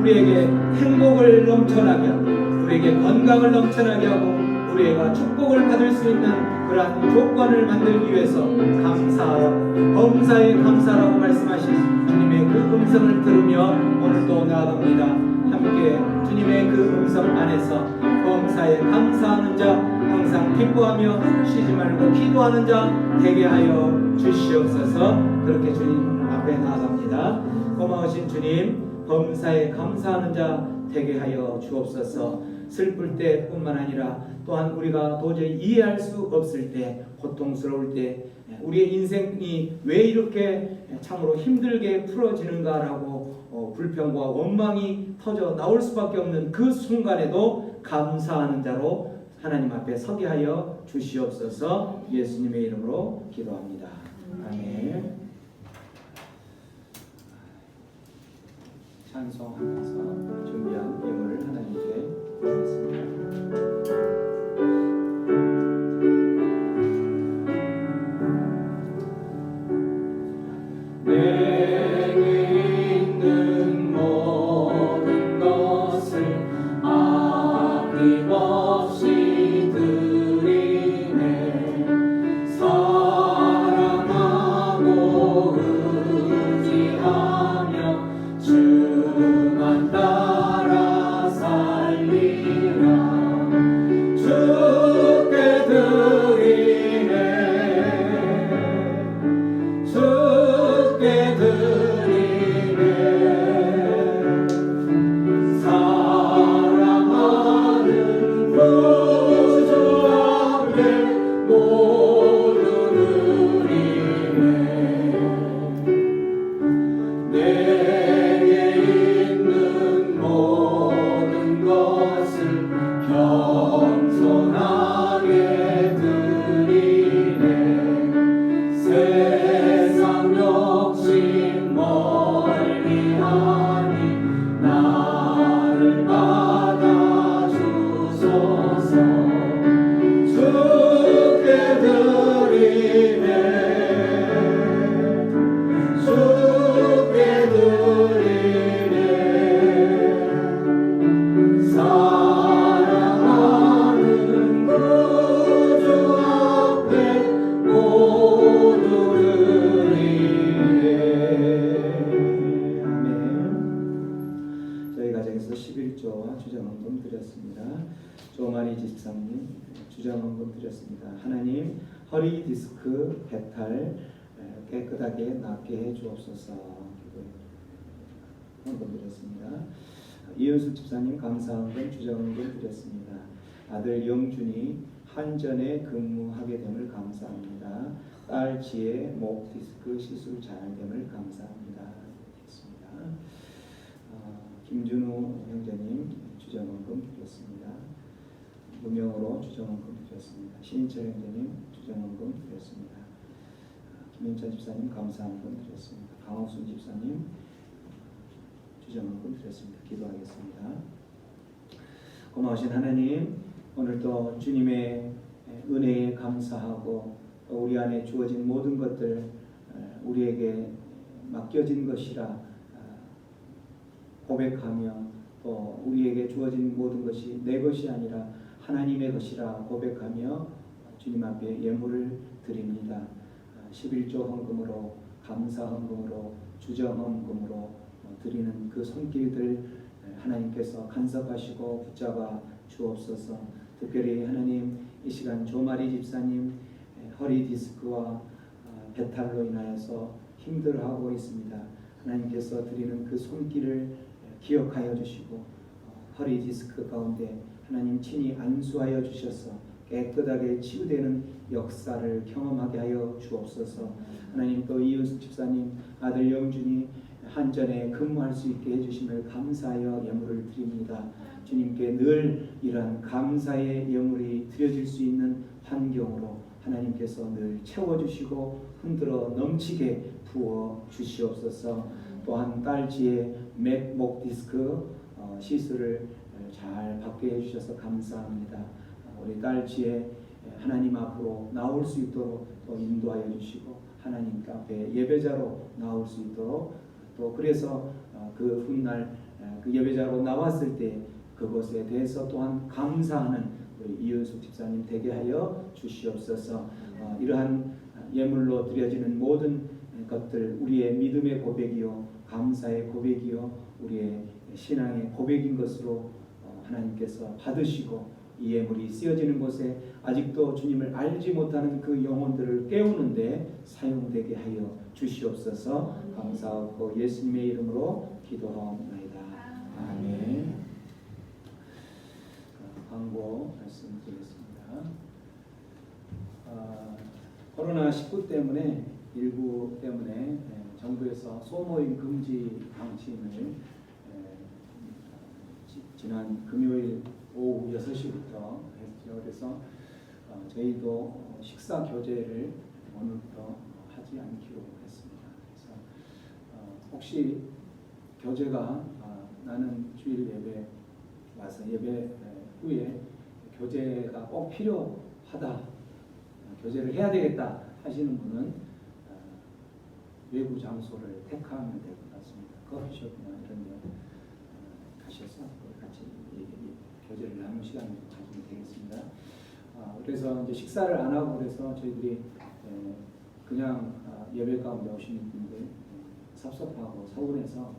우리에게 행복을 넘쳐나게 하고 우리에게 건강을 넘쳐나게 하고 우리가 축복을 받을 수 있는 그러한 조건을 만들기 위해서 범사에 감사라고 말씀하신 주님의 그 음성을 들으며 오늘도 나아갑니다. 함께 주님의 그 음성 안에서 범사에 감사하는 자, 항상 기뻐하며 쉬지 말고 기도하는 자 되게 하여 주시옵소서. 그렇게 주님 앞에 나아갑니다. 고마우신 주님, 범사에 감사하는 자 되게 하여 주옵소서. 슬플 때뿐만 아니라 또한 우리가 도저히 이해할 수 없을 때, 고통스러울 때, 우리의 인생이 왜 이렇게 참으로 힘들게 풀어지는가라고 불평과 원망이 터져 나올 수밖에 없는 그 순간에도 감사하는 자로 하나님 앞에 서게 하여 주시옵소서. 예수님의 이름으로 기도합니다. 아멘. 찬송하면서 준비한 예물을 하나님께 드리겠습니다. 내게 있는 모든 것을 아낌없이 드리네. 사랑하고 의지하며 주만 따라 살리라. 주께 드리네. 주께 드리네. 사랑하는 구주 앞에 모두 드리네. 내게 있는 모든 것을 겸손하게 드리네. 세상 욕심 멀리하니 나를 받아주소서. 주께 드리네. 주께 드리네. 사랑하는 구주 앞에 모두 드리네. 아멘. 저희 가정에서 11조와 주정헌금 드렸습니다. 조마리 집사님 주정헌금 드렸습니다. 하나님 허리 디스크 배탈 깨끗하게 낫게 해 주옵소서. 헌금 드렸습니다. 이은숙 집사님 감사헌금 주정헌금 드렸습니다. 아들 영준이 한전에 근무하게 됨을 감사합니다. 딸 지혜 목 디스크 시술 잘 됨을 감사합니다. 드렸습니다. 김준호 형제님 주정헌금 드렸습니다. 무명으로 주정헌금 드렸습니다. 신인철 형제님 주정헌금 드렸습니다. 김현찬 집사님 감사헌금 드렸습니다. 강옥순 집사님 주정헌금 드렸습니다. 기도하겠습니다. 고마우신 하나님, 오늘도 주님의 은혜에 감사하고 우리 안에 주어진 모든 것들 우리에게 맡겨진 것이라 고백하며 또 우리에게 주어진 모든 것이 내 것이 아니라 하나님의 것이라 고백하며 주님 앞에 예물을 드립니다. 11조 헌금으로 감사 헌금으로 주정 헌금으로 드리는 그 손길들 하나님께서 간섭하시고 붙잡아 주옵소서. 특별히 하나님 이 시간 조마리 집사님 허리 디스크와 배탈로 인하여서 힘들어하고 있습니다. 하나님께서 드리는 그 손길을 기억하여 주시고 허리 디스크 가운데 하나님 친히 안수하여 주셔서 깨끗하게 치유되는 역사를 경험하게 하여 주옵소서. 하나님 또 이은숙 집사님 아들 영준이 한전에 근무할 수 있게 해주심을 감사하여 예물을 드립니다. 주님께 늘 이러한 감사의 예물이 드려질 수 있는 환경으로 하나님께서 늘 채워주시고 흔들어 넘치게 부어 주시옵소서. 또한 딸 지혜 맥목 디스크 시술을 잘 받게 해주셔서 감사합니다. 우리 딸 지혜 하나님 앞으로 나올 수 있도록 또 인도하여 주시고 하나님 앞에 예배자로 나올 수 있도록 또 그래서 그 훗날 그 예배자로 나왔을 때 그것에 대해서 또한 감사하는 우리 이은숙 집사님 되게 하여 주시옵소서. 이러한 예물로 드려지는 모든 것들 우리의 믿음의 고백이요 감사의 고백이요 우리의 신앙의 고백인 것으로 하나님께서 받으시고 이 예물이 쓰여지는 곳에 아직도 주님을 알지 못하는 그 영혼들을 깨우는데 사용되게 하여 주시옵소서. 감사하고 예수님의 이름으로 기도하옵나이다. 아멘. 광고 말씀드리겠습니다. 코로나19 때문에 일부 때문에 정부에서 소모임 금지 방침을 지난 금요일 오후 6시부터 했죠. 그래서 저희도 식사 교제를 오늘부터 하지 않기로 했습니다. 그래서 혹시 교제가 나는 주일 예배 와서 예배 후에 교제가 꼭 필요하다, 교제를 해야 되겠다 하시는 분은 외부 장소를 택하면 될 것 같습니다. 커피숍이나 이런 데 가셔서 같이 교제를 나누는 시간을 가지면 되겠습니다. 그래서 이제 식사를 안 하고 그래서 저희들이 그냥 예배 가운데 오시는 분들 섭섭하고 서운해서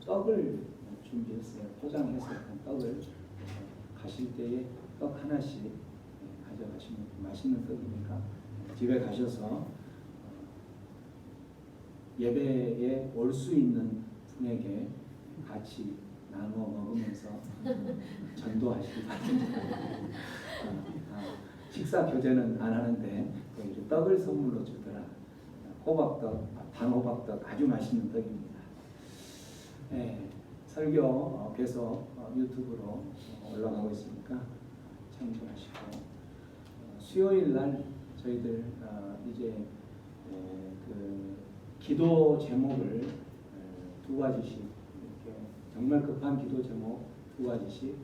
떡을 준비했어요. 포장해서 떡을 가실 때에 떡 하나씩 가져가시면 맛있는 떡이니까 집에 가셔서 예배에 올 수 있는 분에게 같이 나누어 먹으면서 전도하시기 바랍니다. 식사 교제는 안 하는데 이렇게 떡을 선물로 주더라. 호박떡, 단호박떡 아주 맛있는 떡입니다. 설교 계속 유튜브로 올라가고 있으니까 참조하시고 수요일 날 저희들 이제 그 기도 제목을 두 가지씩 이렇게 정말 급한 기도 제목 두 가지씩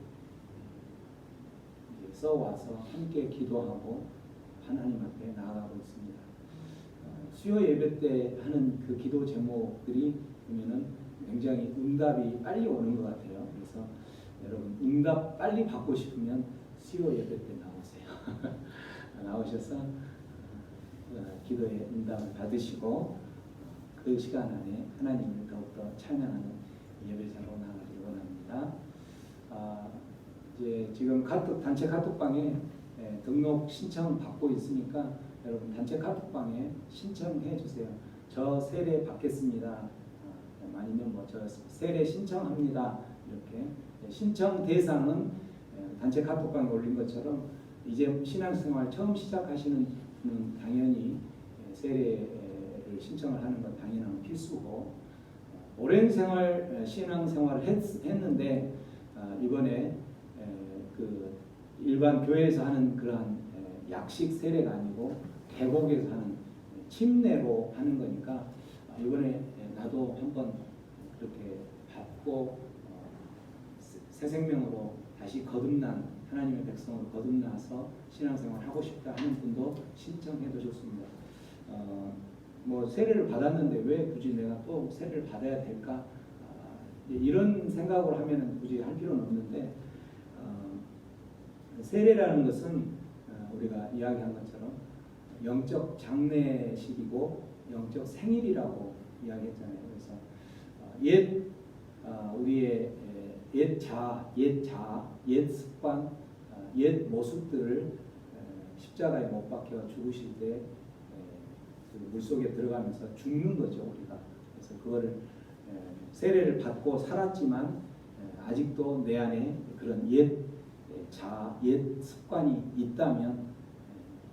써와서 함께 기도하고 하나님 앞에 나아가고 있습니다. 수요 예배 때 하는 그 기도 제목들이 보면은 굉장히 응답이 빨리 오는 것 같아요. 그래서 여러분 응답 빨리 받고 싶으면 수요 예배 때 나오세요. 나오셔서 기도의 응답을 받으시고 그 시간 안에 하나님을 더욱더 찬양하는 예배자로 나가기를 원합니다. 이제 지금 단체 카톡방에 등록 신청 받고 있으니까 여러분 단체 카톡방에 신청해 주세요. 저 세례 받겠습니다. 아니면 뭐 저 세례 신청합니다. 이렇게 신청 대상은 단체 카톡방에 올린 것처럼 이제 신앙생활 처음 시작하시는 분은 당연히 세례를 신청을 하는 건 당연한 필수고 오랜 신앙생활을 했는데 이번에 그 일반 교회에서 하는 그러한 약식 세례가 아니고 계곡에서 하는 침례로 하는 거니까 이번에 나도 한번 그렇게 받고 새 생명으로 다시 거듭난 하나님의 백성으로 거듭나서 신앙생활 하고 싶다 하는 분도 신청해도 좋습니다. 뭐 세례를 받았는데 왜 굳이 내가 또 세례를 받아야 될까? 이런 생각을 하면은 굳이 할 필요는 없는데 세례라는 것은 우리가 이야기한 것처럼 영적 장례식이고 영적 생일이라고 이야기했잖아요. 그래서 우리의 옛 습관, 옛 모습들을 십자가에 못 박혀 죽으실 때 물속에 들어가면서 죽는 거죠, 우리가. 그래서 그거를 세례를 받고 살았지만 아직도 내 안에 그런 옛 습관이 있다면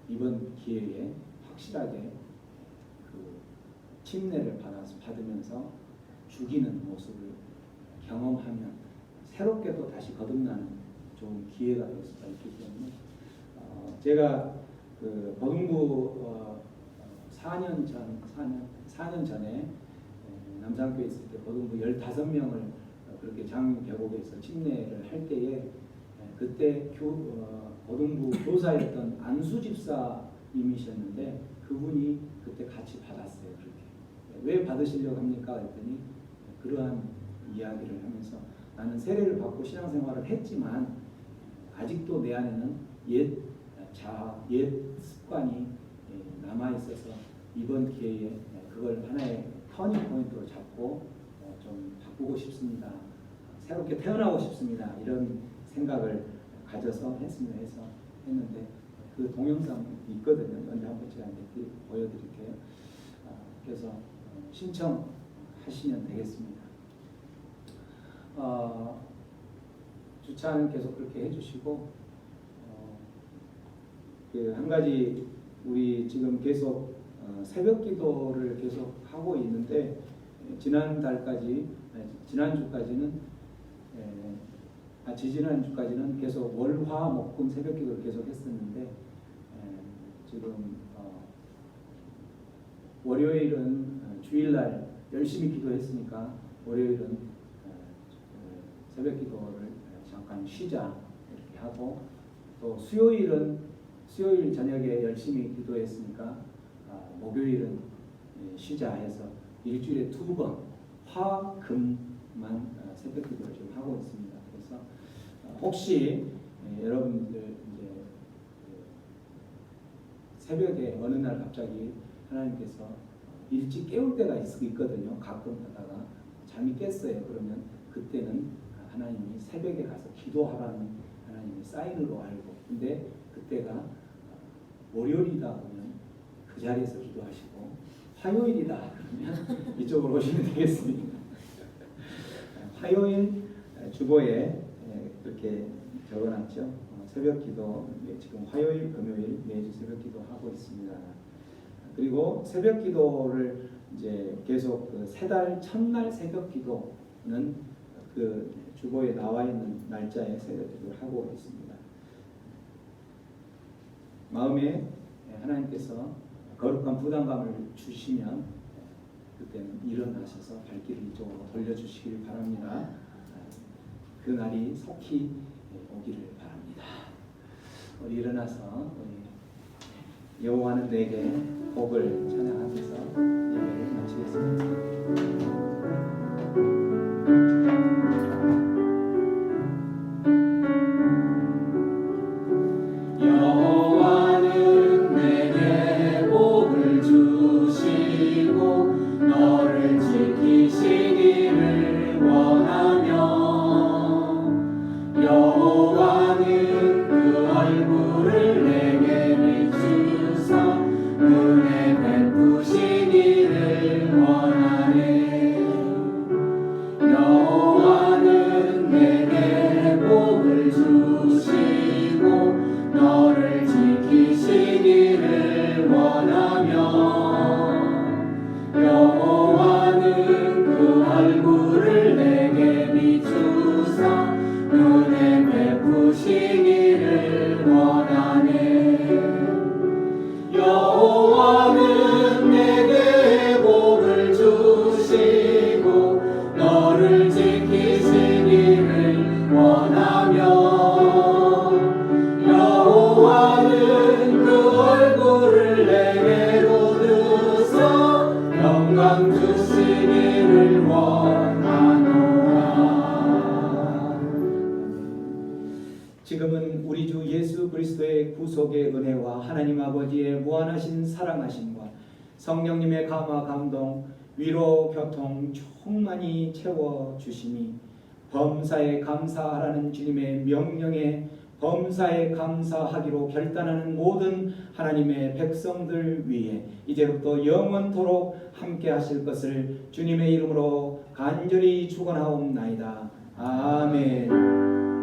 이번 기회에 확실하게 그 침례를 받으면서 죽이는 모습을 경험하면 새롭게 또 다시 거듭나는 좋은 기회가 될 수가 있기 때문에 제가 그 고등부 4년 전에 남산교에 있을 때 고등부 15명을 그렇게 장계곡에서 침례를 할 때에 그때 고등부 교사였던 안수 집사님이셨는데 그분이 그때 같이 받았어요. 그렇게 왜 받으시려고 합니까? 했더니 그러한 이야기를 하면서 나는 세례를 받고 신앙생활을 했지만 아직도 내 안에는 옛 습관이 남아 있어서 이번 기회에 그걸 하나의 터닝 포인트로 잡고 좀 바꾸고 싶습니다. 새롭게 태어나고 싶습니다. 이런 생각을 가져서 했습니다. 해서 했는데 그 동영상 있거든요. 언제 한번 제가 보여드릴게요. 그래서 신청하시면 되겠습니다. 주차는 계속 그렇게 해주시고 한 가지 우리 지금 계속 새벽기도를 계속 하고 있는데 지지난주까지는 계속 월화목금 새벽기도를 계속 했었는데 지금 월요일은 주일날 열심히 기도했으니까 월요일은 새벽기도를 잠깐 쉬자 이렇게 하고 또 수요일 저녁에 열심히 기도했으니까 목요일은 쉬자 해서 일주일에 2번 화금만 새벽기도를 좀 하고 있습니다. 그래서 혹시 여러분들 이제 새벽에 어느 날 갑자기 하나님께서 일찍 깨울 때가 있거든요. 가끔 하다가 잠이 깼어요. 그러면 그때는 하나님이 새벽에 가서 기도하라는 하나님의 사인으로 알고 근데 그때가 월요일이다 보면 그 자리에서 기도하시고 화요일이다 그러면 이쪽으로 오시면 되겠습니다. 화요일 주보에 그렇게 적어놨죠. 새벽기도 지금 화요일, 금요일 매주 새벽기도 하고 있습니다. 그리고 새벽기도를 이제 계속 그 세 달 첫날 새벽기도는 그 주보에 나와 있는 날짜에 새벽기도를 하고 있습니다. 마음에 하나님께서 거룩한 부담감을 주시면 그때는 일어나셔서 발길을 이쪽으로 돌려주시길 바랍니다. 그 날이 속히 오기를 바랍니다. 우리 일어나서 우리 여호와는 내게 복을 찬양하면서 예배를 마치겠습니다. 지금은 우리 주 예수 그리스도의 구속의 은혜와 하나님 아버지의 무한하신 사랑하심과 성령님의 감화 감동 위로 교통 충만히 채워주시니 범사에 감사하라는 주님의 명령에 범사에 감사하기로 결단하는 모든 하나님의 백성들 위해 이제부터 영원토록 함께 하실 것을 주님의 이름으로 간절히 축원하옵나이다. 아멘.